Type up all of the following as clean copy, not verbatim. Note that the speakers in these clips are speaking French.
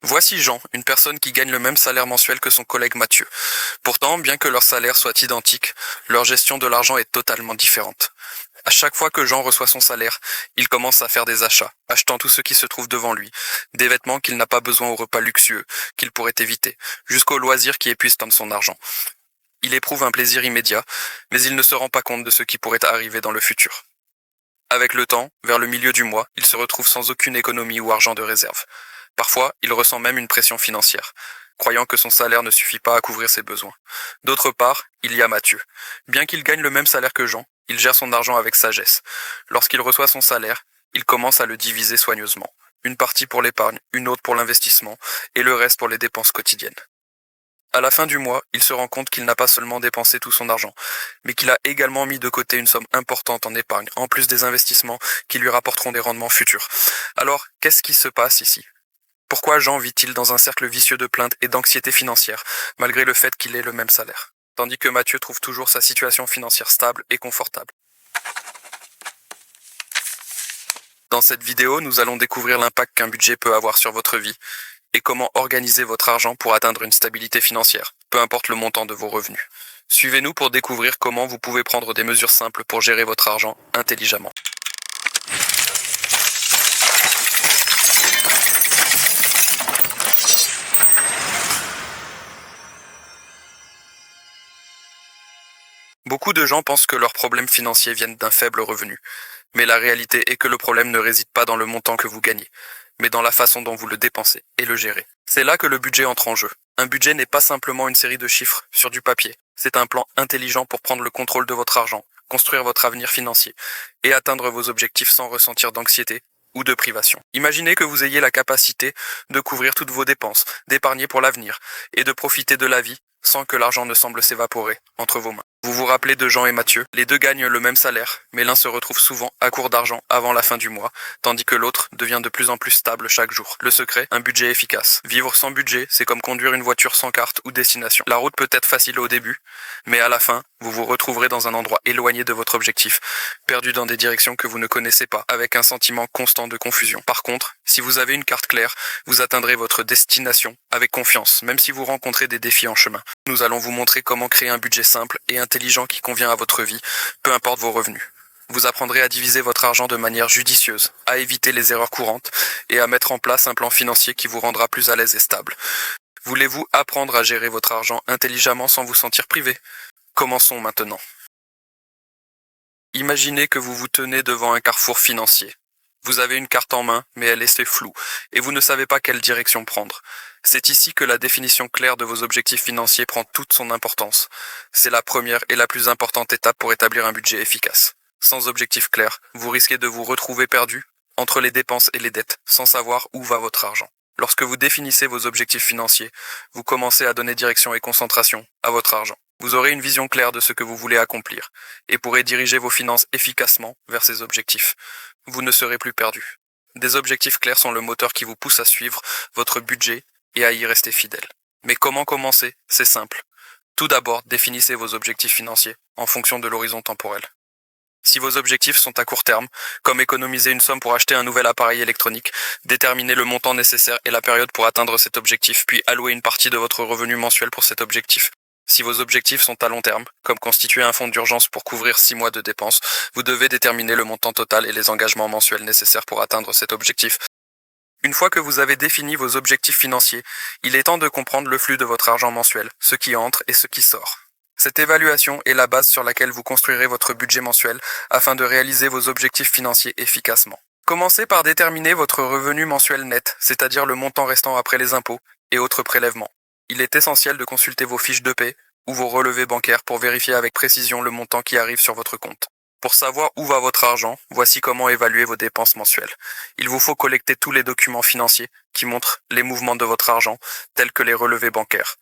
Voici Jean, une personne qui gagne le même salaire mensuel que son collègue Mathieu. Pourtant, bien que leur salaire soit identique, leur gestion de l'argent est totalement différente. À chaque fois que Jean reçoit son salaire, il commence à faire des achats, achetant tout ce qui se trouve devant lui, des vêtements qu'il n'a pas besoin aux repas luxueux, qu'il pourrait éviter, jusqu'aux loisirs qui épuisent tant de son argent. Il éprouve un plaisir immédiat, mais il ne se rend pas compte de ce qui pourrait arriver dans le futur. Avec le temps, vers le milieu du mois, il se retrouve sans aucune économie ou argent de réserve. Parfois, il ressent même une pression financière, croyant que son salaire ne suffit pas à couvrir ses besoins. D'autre part, il y a Mathieu. Bien qu'il gagne le même salaire que Jean, il gère son argent avec sagesse. Lorsqu'il reçoit son salaire, il commence à le diviser soigneusement. Une partie pour l'épargne, une autre pour l'investissement, et le reste pour les dépenses quotidiennes. À la fin du mois, il se rend compte qu'il n'a pas seulement dépensé tout son argent, mais qu'il a également mis de côté une somme importante en épargne, en plus des investissements qui lui rapporteront des rendements futurs. Alors, qu'est-ce qui se passe ici ? Pourquoi Jean vit-il dans un cercle vicieux de plaintes et d'anxiété financière, malgré le fait qu'il ait le même salaire, tandis que Mathieu trouve toujours sa situation financière stable et confortable? Dans cette vidéo, nous allons découvrir l'impact qu'un budget peut avoir sur votre vie et comment organiser votre argent pour atteindre une stabilité financière, peu importe le montant de vos revenus. Suivez-nous pour découvrir comment vous pouvez prendre des mesures simples pour gérer votre argent intelligemment. Beaucoup de gens pensent que leurs problèmes financiers viennent d'un faible revenu. Mais la réalité est que le problème ne réside pas dans le montant que vous gagnez, mais dans la façon dont vous le dépensez et le gérez. C'est là que le budget entre en jeu. Un budget n'est pas simplement une série de chiffres sur du papier. C'est un plan intelligent pour prendre le contrôle de votre argent, construire votre avenir financier et atteindre vos objectifs sans ressentir d'anxiété ou de privation. Imaginez que vous ayez la capacité de couvrir toutes vos dépenses, d'épargner pour l'avenir et de profiter de la vie sans que l'argent ne semble s'évaporer entre vos mains. Vous vous rappelez de Jean et Mathieu? Les deux gagnent le même salaire, mais l'un se retrouve souvent à court d'argent avant la fin du mois, tandis que l'autre devient de plus en plus stable chaque jour. Le secret, un budget efficace. Vivre sans budget, c'est comme conduire une voiture sans carte ou destination. La route peut être facile au début, mais à la fin, vous vous retrouverez dans un endroit éloigné de votre objectif, perdu dans des directions que vous ne connaissez pas, avec un sentiment constant de confusion. Par contre, si vous avez une carte claire, vous atteindrez votre destination avec confiance, même si vous rencontrez des défis en chemin. Nous allons vous montrer comment créer un budget simple et intelligent qui convient à votre vie, peu importe vos revenus. Vous apprendrez à diviser votre argent de manière judicieuse, à éviter les erreurs courantes et à mettre en place un plan financier qui vous rendra plus à l'aise et stable. Voulez-vous apprendre à gérer votre argent intelligemment sans vous sentir privé? Commençons maintenant. Imaginez que vous vous tenez devant un carrefour financier. Vous avez une carte en main, mais elle est floue, et vous ne savez pas quelle direction prendre. C'est ici que la définition claire de vos objectifs financiers prend toute son importance. C'est la première et la plus importante étape pour établir un budget efficace. Sans objectif clair, vous risquez de vous retrouver perdu entre les dépenses et les dettes, sans savoir où va votre argent. Lorsque vous définissez vos objectifs financiers, vous commencez à donner direction et concentration à votre argent. Vous aurez une vision claire de ce que vous voulez accomplir et pourrez diriger vos finances efficacement vers ces objectifs. Vous ne serez plus perdu. Des objectifs clairs sont le moteur qui vous pousse à suivre votre budget et à y rester fidèle. Mais comment commencer? C'est simple. Tout d'abord, définissez vos objectifs financiers en fonction de l'horizon temporel. Si vos objectifs sont à court terme, comme économiser une somme pour acheter un nouvel appareil électronique, déterminez le montant nécessaire et la période pour atteindre cet objectif, puis allouez une partie de votre revenu mensuel pour cet objectif. Si vos objectifs sont à long terme, comme constituer un fonds d'urgence pour couvrir 6 mois de dépenses, vous devez déterminer le montant total et les engagements mensuels nécessaires pour atteindre cet objectif. Une fois que vous avez défini vos objectifs financiers, il est temps de comprendre le flux de votre argent mensuel, ce qui entre et ce qui sort. Cette évaluation est la base sur laquelle vous construirez votre budget mensuel afin de réaliser vos objectifs financiers efficacement. Commencez par déterminer votre revenu mensuel net, c'est-à-dire le montant restant après les impôts et autres prélèvements. Il est essentiel de consulter vos fiches de paie ou vos relevés bancaires pour vérifier avec précision le montant qui arrive sur votre compte. Pour savoir où va votre argent, voici comment évaluer vos dépenses mensuelles. Il vous faut collecter tous les documents financiers qui montrent les mouvements de votre argent, tels que les relevés bancaires,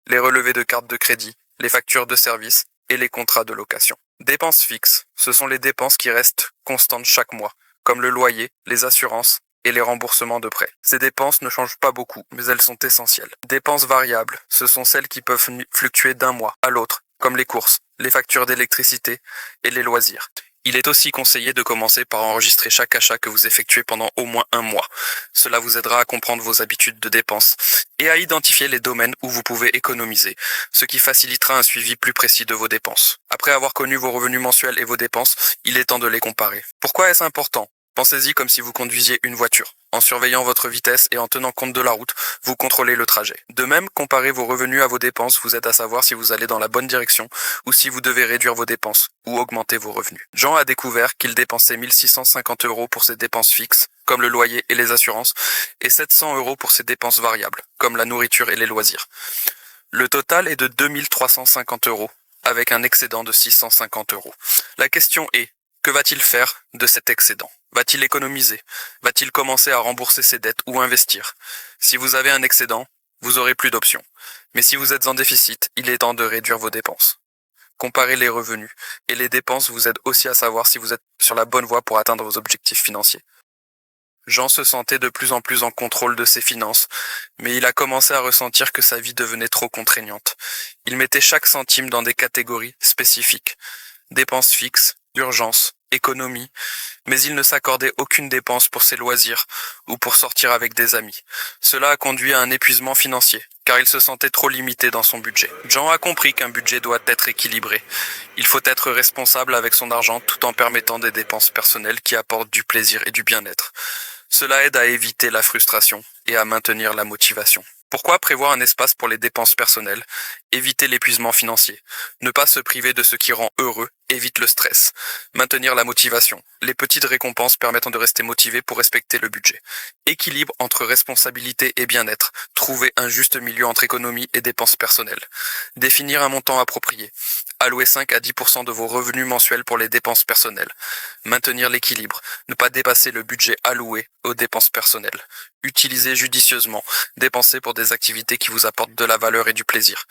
les relevés de carte de crédit, les factures de services et les contrats de location. Dépenses fixes, ce sont les dépenses qui restent constantes chaque mois, comme le loyer, les assurances et les remboursements de prêts. Ces dépenses ne changent pas beaucoup, mais elles sont essentielles. Dépenses variables, ce sont celles qui peuvent fluctuer d'un mois à l'autre, comme les courses, les factures d'électricité et les loisirs. Il est aussi conseillé de commencer par enregistrer chaque achat que vous effectuez pendant au moins un mois. Cela vous aidera à comprendre vos habitudes de dépenses et à identifier les domaines où vous pouvez économiser, ce qui facilitera un suivi plus précis de vos dépenses. Après avoir connu vos revenus mensuels et vos dépenses, il est temps de les comparer. Pourquoi est-ce important ? Pensez-y comme si vous conduisiez une voiture. En surveillant votre vitesse et en tenant compte de la route, vous contrôlez le trajet. De même, comparer vos revenus à vos dépenses vous aide à savoir si vous allez dans la bonne direction ou si vous devez réduire vos dépenses ou augmenter vos revenus. Jean a découvert qu'il dépensait 1650 € pour ses dépenses fixes, comme le loyer et les assurances, et 700 € pour ses dépenses variables, comme la nourriture et les loisirs. Le total est de 2350 €, avec un excédent de 650 €. La question est, que va-t-il faire de cet excédent ? Va-t-il économiser ? Va-t-il commencer à rembourser ses dettes ou investir ? Si vous avez un excédent, vous aurez plus d'options. Mais si vous êtes en déficit, il est temps de réduire vos dépenses. Comparer les revenus et les dépenses vous aide aussi à savoir si vous êtes sur la bonne voie pour atteindre vos objectifs financiers. Jean se sentait de plus en plus en contrôle de ses finances, mais il a commencé à ressentir que sa vie devenait trop contraignante. Il mettait chaque centime dans des catégories spécifiques. Dépenses fixes, urgences, économie, mais il ne s'accordait aucune dépense pour ses loisirs ou pour sortir avec des amis. Cela a conduit à un épuisement financier, car il se sentait trop limité dans son budget. Jean a compris qu'un budget doit être équilibré. Il faut être responsable avec son argent tout en permettant des dépenses personnelles qui apportent du plaisir et du bien-être. Cela aide à éviter la frustration et à maintenir la motivation. Pourquoi prévoir un espace pour les dépenses personnelles ? Éviter l'épuisement financier. Ne pas se priver de ce qui rend heureux évite le stress. Maintenir la motivation. Les petites récompenses permettent de rester motivé pour respecter le budget. Équilibre entre responsabilité et bien-être. Trouver un juste milieu entre économie et dépenses personnelles. Définir un montant approprié. Allouer 5 à 10% de vos revenus mensuels pour les dépenses personnelles. Maintenir l'équilibre. Ne pas dépasser le budget alloué aux dépenses personnelles. Utilisez judicieusement. Dépenser pour des activités qui vous apportent de la valeur et du plaisir.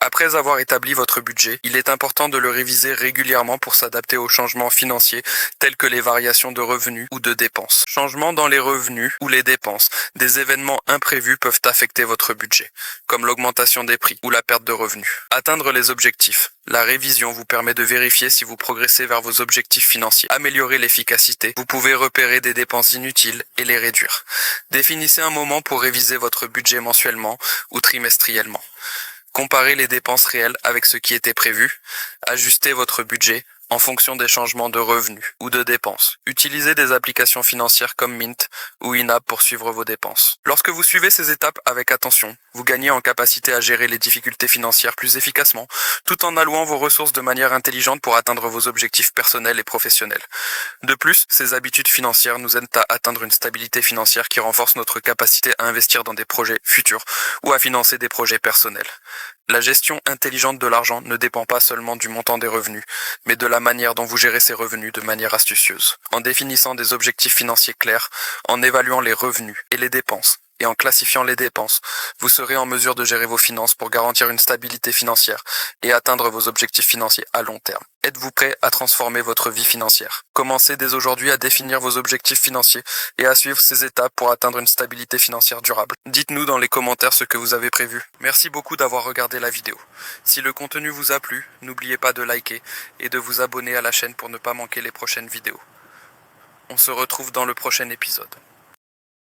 Après avoir établi votre budget, il est important de le réviser régulièrement pour s'adapter aux changements financiers tels que les variations de revenus ou de dépenses. Changements dans les revenus ou les dépenses, des événements imprévus peuvent affecter votre budget, comme l'augmentation des prix ou la perte de revenus. Atteindre les objectifs. La révision vous permet de vérifier si vous progressez vers vos objectifs financiers. Améliorer l'efficacité. Vous pouvez repérer des dépenses inutiles et les réduire. Définissez un moment pour réviser votre budget mensuellement ou trimestriellement. Comparez les dépenses réelles avec ce qui était prévu. Ajustez votre budget en fonction des changements de revenus ou de dépenses. Utilisez des applications financières comme Mint ou INAB pour suivre vos dépenses. Lorsque vous suivez ces étapes avec attention, vous gagnez en capacité à gérer les difficultés financières plus efficacement, tout en allouant vos ressources de manière intelligente pour atteindre vos objectifs personnels et professionnels. De plus, ces habitudes financières nous aident à atteindre une stabilité financière qui renforce notre capacité à investir dans des projets futurs ou à financer des projets personnels. La gestion intelligente de l'argent ne dépend pas seulement du montant des revenus, mais de la manière dont vous gérez ces revenus de manière astucieuse. En définissant des objectifs financiers clairs, en évaluant les revenus et les dépenses, et en classifiant les dépenses, vous serez en mesure de gérer vos finances pour garantir une stabilité financière et atteindre vos objectifs financiers à long terme. Êtes-vous prêt à transformer votre vie financière ? Commencez dès aujourd'hui à définir vos objectifs financiers et à suivre ces étapes pour atteindre une stabilité financière durable. Dites-nous dans les commentaires ce que vous avez prévu. Merci beaucoup d'avoir regardé la vidéo. Si le contenu vous a plu, n'oubliez pas de liker et de vous abonner à la chaîne pour ne pas manquer les prochaines vidéos. On se retrouve dans le prochain épisode.